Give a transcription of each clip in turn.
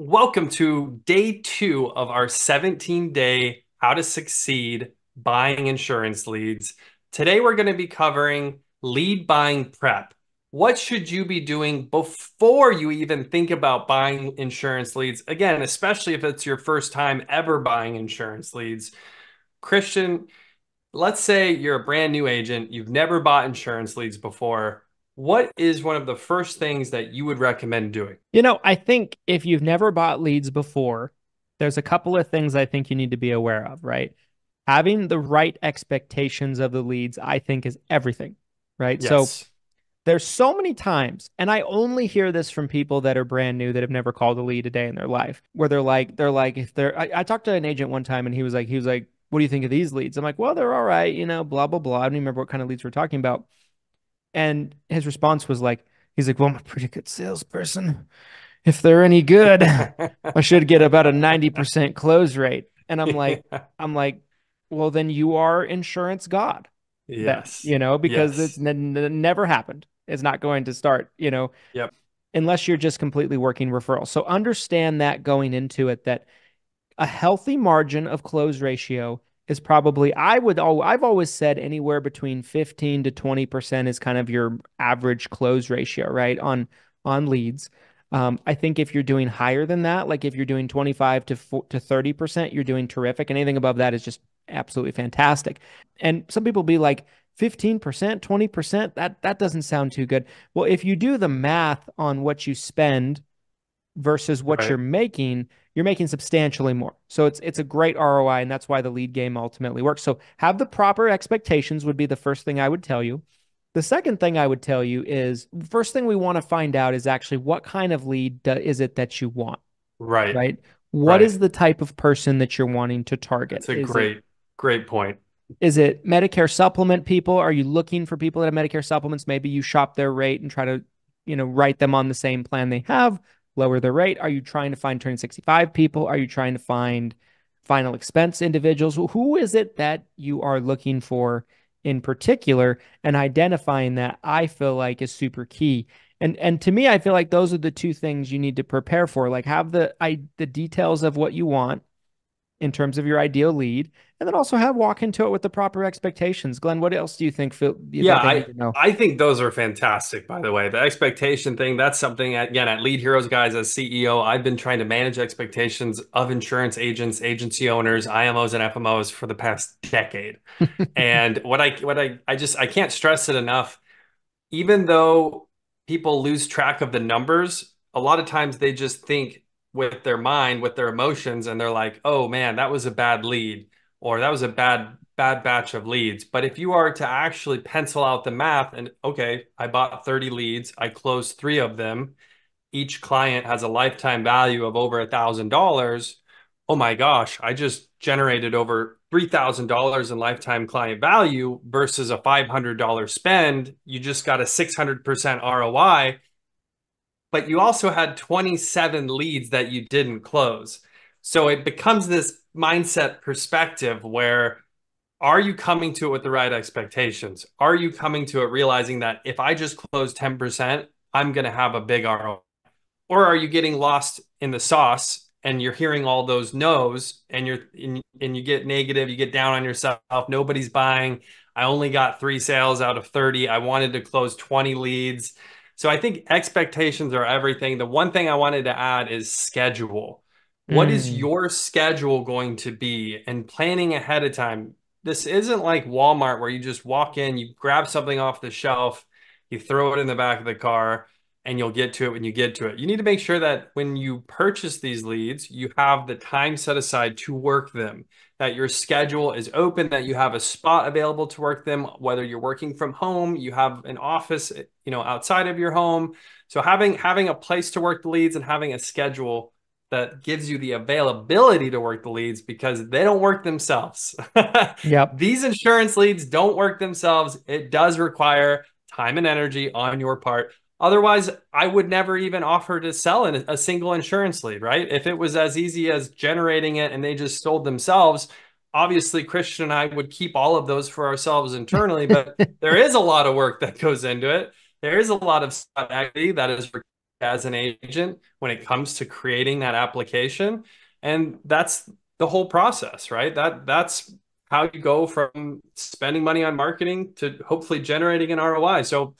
Welcome to day 2 of our 17-day How to Succeed Buying Insurance Leads. Today, we're going to be covering lead buying prep. What should you be doing before you even think about buying insurance leads? Again, especially if it's your first time ever buying insurance leads. Christian, let's say you're a brand new agent, you've never bought insurance leads before. What is one of the first things that you would recommend doing? I think if you've never bought leads before, there's a couple of things I think you need to be aware of, right? Having the right expectations of the leads, I think, is everything, right? So Yes. there's so many times, and I only hear this from people that are brand new that have never called a lead a day in their life, where if they're, I talked to an agent one time and he was like, what do you think of these leads? I'm like, well, they're all right, blah, blah, blah. I don't even remember what kind of leads we're talking about. And his response was like, he's like, well, I'm a pretty good salesperson. If they're any good, I should get about a 90% close rate. And Yeah. I'm like, well, then you are insurance God then, Yes. because it's Yes. never happened. It's not going to start, Yep. unless you're just completely working referrals. So understand that going into it, that a healthy margin of close ratio is probably, I've always said anywhere between 15 to 20% is kind of your average close ratio, right? On leads. I think if you're doing higher than that, like if you're doing 25 to 30%, you're doing terrific. Anything above that is just absolutely fantastic. And some people be like, 15%, 20%, that doesn't sound too good. Well, if you do the math on what you spend versus what Right. you're making substantially more. So it's a great ROI, and that's why the lead game ultimately works. So have the proper expectations would be the first thing I would tell you. The second thing I would tell you is first thing we want to find out is actually what kind of lead is it that you want, Right. right? What Right. is the type of person that you're wanting to target? That's a great point. Is it Medicare supplement people? Are you looking for people that have Medicare supplements? Maybe you shop their rate and try to, write them on the same plan they have, lower their rate. Are you trying to find turn 65 people? Are you trying to find final expense individuals? Who is it that you are looking for in particular? And identifying that I feel like is super key. And to me, I feel like those are the two things you need to prepare for. Like have the details of what you want in terms of your ideal lead, and then also have walk into it with the proper expectations. Glenn, what else do you think Yeah, that they need to know? I think those are fantastic, by the way. The expectation thing, that's something again at Lead Heroes guys as CEO, I've been trying to manage expectations of insurance agents, agency owners, IMOs and FMOs for the past decade. And I can't stress it enough. Even though people lose track of the numbers, a lot of times they just think with their mind, with their emotions, and they're like, oh man, that was a bad lead, or that was a bad batch of leads. But if you are to actually pencil out the math and okay, I bought 30 leads, I closed three of them, each client has a lifetime value of over $1,000. Oh my gosh, I just generated over $3,000 in lifetime client value versus a $500 spend. You just got a 600% ROI, but you also had 27 leads that you didn't close. So it becomes this mindset perspective where are you coming to it with the right expectations? Are you coming to it realizing that if I just close 10%, I'm going to have a big ROI? Or are you getting lost in the sauce and you're hearing all those no's and you get negative, you get down on yourself, nobody's buying. I only got 3 sales out of 30. I wanted to close 20 leads. So I think expectations are everything. The one thing I wanted to add is schedule. What is Mm, your schedule going to be? And planning ahead of time. This isn't like Walmart where you just walk in, you grab something off the shelf, you throw it in the back of the car, and you'll get to it when you get to it. You need to make sure that when you purchase these leads, you have the time set aside to work them, that your schedule is open, that you have a spot available to work them, whether you're working from home, you have an office, outside of your home. So having a place to work the leads and having a schedule that gives you the availability to work the leads because they don't work themselves. yep. These insurance leads don't work themselves. It does require time and energy on your part. Otherwise, I would never even offer to sell a single insurance lead, right? If it was as easy as generating it and they just sold themselves, obviously Christian and I would keep all of those for ourselves internally, but there is a lot of work that goes into it. There is a lot of activity that is required. as an agent when it comes to creating that application. And that's the whole process, right? That's how you go from spending money on marketing to hopefully generating an ROI. So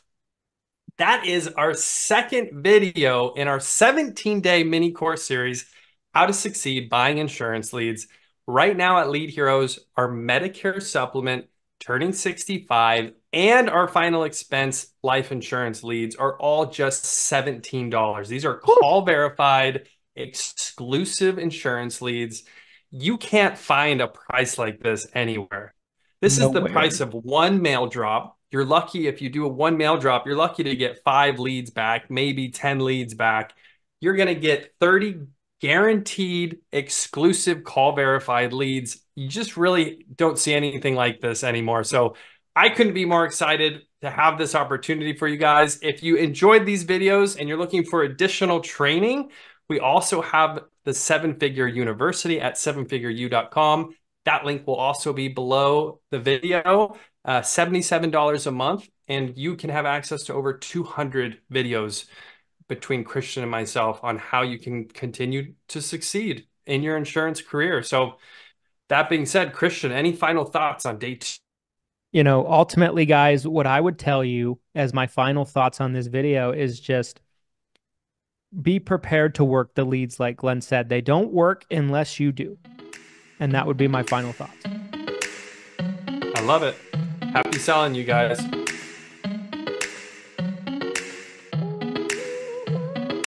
that is our second video in our 17-day mini course series, How to Succeed Buying Insurance Leads. Right now at Lead Heroes, our Medicare Supplement, Turning 65, and our Final Expense life insurance leads are all just $17. These are call verified, exclusive insurance leads. You can't find a price like this anywhere. This is the Nowhere. price of one mail drop. You're lucky if you do a one mail drop, you're lucky to get 5 leads back, maybe 10 leads back. You're going to get 30 guaranteed exclusive call verified leads. You just really don't see anything like this anymore. So I couldn't be more excited to have this opportunity for you guys. If you enjoyed these videos and you're looking for additional training, we also have the 7-Figure University at 7figureu.com. That link will also be below the video. $77 a month, and you can have access to over 200 videos between Christian and myself on how you can continue to succeed in your insurance career. So that being said, Christian, any final thoughts on day 2? Ultimately, guys, what I would tell you as my final thoughts on this video is just be prepared to work the leads like Glenn said. They don't work unless you do. And that would be my final thoughts. I love it. Happy selling, you guys.